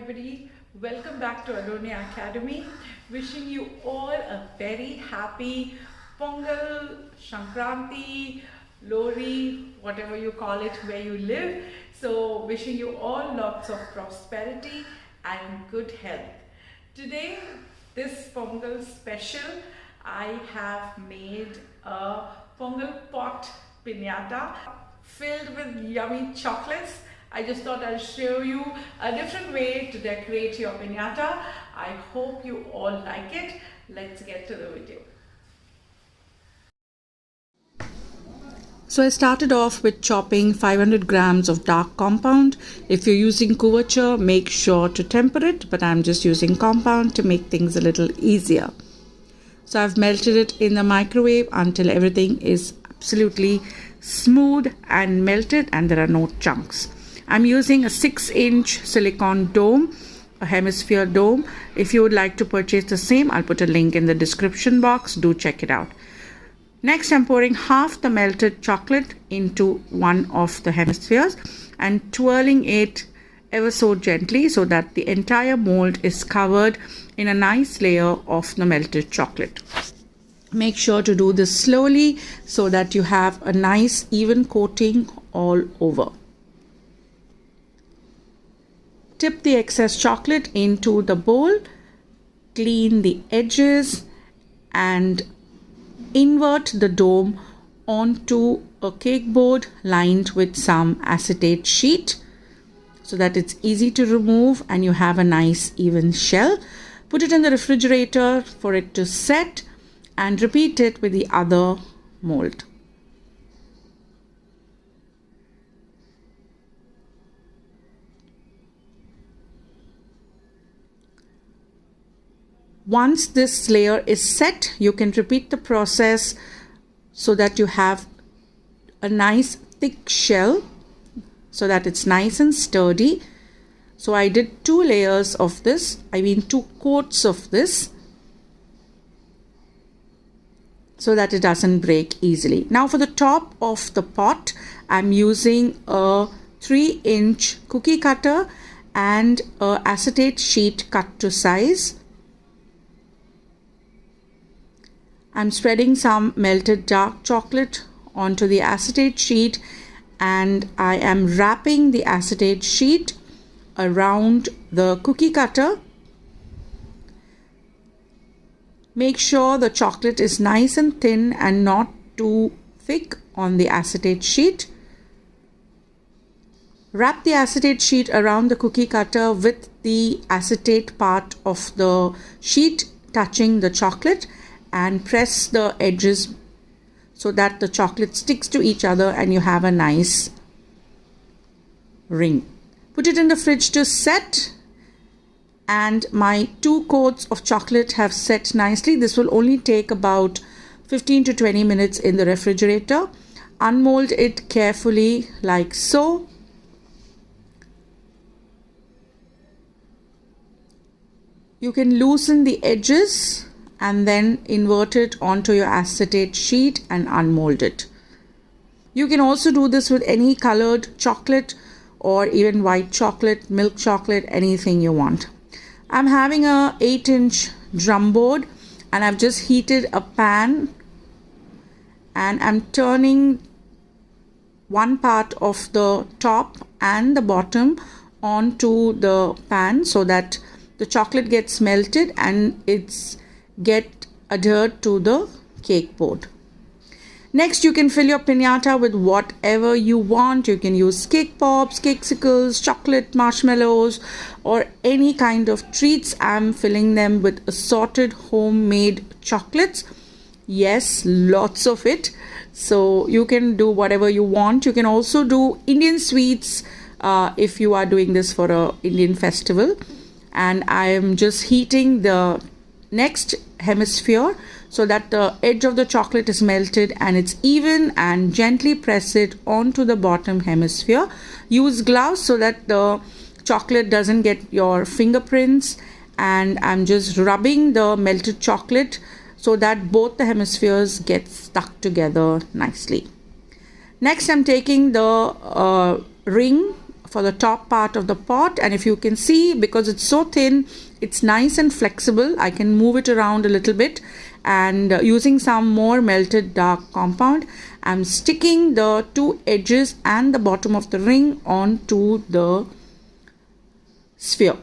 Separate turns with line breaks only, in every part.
everybody, welcome back to Adonia Academy. Wishing you all a very happy Pongal, Shankranti, Lori, whatever you call it where you live. So wishing you all lots of prosperity and good health. Today, this Pongal special, I have made a Pongal pot pinata filled with yummy chocolates. I just thought I'll show you a different way to decorate your pinata. I hope you all like it. Let's get to the video.
So I started off with chopping 500 grams of dark compound. If you're using couverture, make sure to temper it, but I'm just using compound to make things a little easier. So I've melted it in the microwave until everything is absolutely smooth and melted and there are no chunks. I'm using a 6-inch silicone dome, a hemisphere dome. If you would like to purchase the same, I'll put a link in the description box. Do check it out. Next, I'm pouring half the melted chocolate into one of the hemispheres and twirling it ever so gently so that the entire mold is covered in a nice layer of the melted chocolate. Make sure to do this slowly so that you have a nice even coating all over. Tip the excess chocolate into the bowl, clean the edges and invert the dome onto a cake board lined with some acetate sheet so that it's easy to remove and you have a nice even shell. Put it in the refrigerator for it to set and repeat it with the other mold. Once this layer is set, you can repeat the process so that you have a nice thick shell so that it's nice and sturdy. So I did 2 layers of this, 2 coats of this so that it doesn't break easily. Now for the top of the pot, I'm using a 3-inch cookie cutter and a acetate sheet cut to size. I'm spreading some melted dark chocolate onto the acetate sheet and I am wrapping the acetate sheet around the cookie cutter. Make sure the chocolate is nice and thin and not too thick on the acetate sheet. Wrap the acetate sheet around the cookie cutter with the acetate part of the sheet touching the chocolate and press the edges so that the chocolate sticks to each other and you have a nice ring. Put it in the fridge to set and my 2 coats of chocolate have set nicely. This will only take about 15 to 20 minutes in the refrigerator. Unmold it carefully like so. You can loosen the edges and then invert it onto your acetate sheet and unmold it. You can also do this with any colored chocolate or even white chocolate, milk chocolate, anything you want. I'm having a 8-inch drum board and I've just heated a pan and I'm turning one part of the top and the bottom onto the pan so that the chocolate gets melted and get adhered to the cake board. Next, you can fill your pinata with whatever you want. You can use cake pops, cakesicles, chocolate marshmallows, or any kind of treats. I'm filling them with assorted homemade chocolates. Yes, lots of it. So you can do whatever you want. You can also do Indian sweets if you are doing this for an Indian festival. And I am just heating the next hemisphere so that the edge of the chocolate is melted and it's even, and gently press it onto the bottom hemisphere. Use gloves so that the chocolate doesn't get your fingerprints, and I'm just rubbing the melted chocolate so that both the hemispheres get stuck together nicely. Next, I'm taking the ring for the top part of the pot, and if you can see, because it's so thin, it's nice and flexible. I can move it around a little bit, and using some more melted dark compound, I'm sticking the two edges and the bottom of the ring onto the sphere.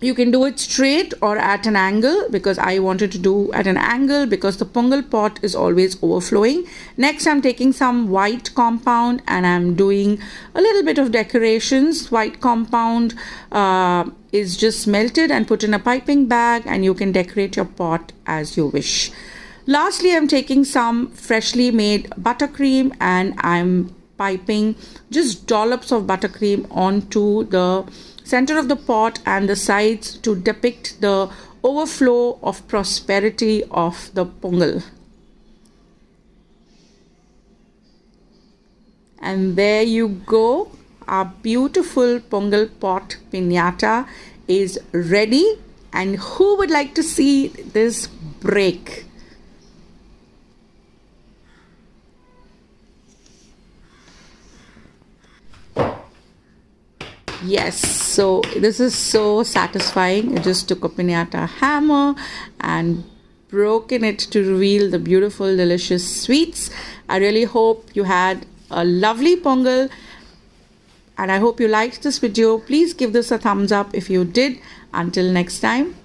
You can do it straight or at an angle, because I wanted to do at an angle because the Pongal pot is always overflowing. Next, I'm taking some white compound and I'm doing a little bit of decorations. White compound is just melted and put in a piping bag, and you can decorate your pot as you wish. Lastly, I'm taking some freshly made buttercream and I'm piping just dollops of buttercream onto the center of the pot and the sides to depict the overflow of prosperity of the Pongal. And there you go. Our beautiful Pongal pot pinata is ready. And who would like to see this break? Yes, so this is so satisfying. I just took a pinata hammer and broken it to reveal the beautiful, delicious sweets. I really hope you had a lovely Pongal, and I hope you liked this video. Please give this a thumbs up if you did. Until next time,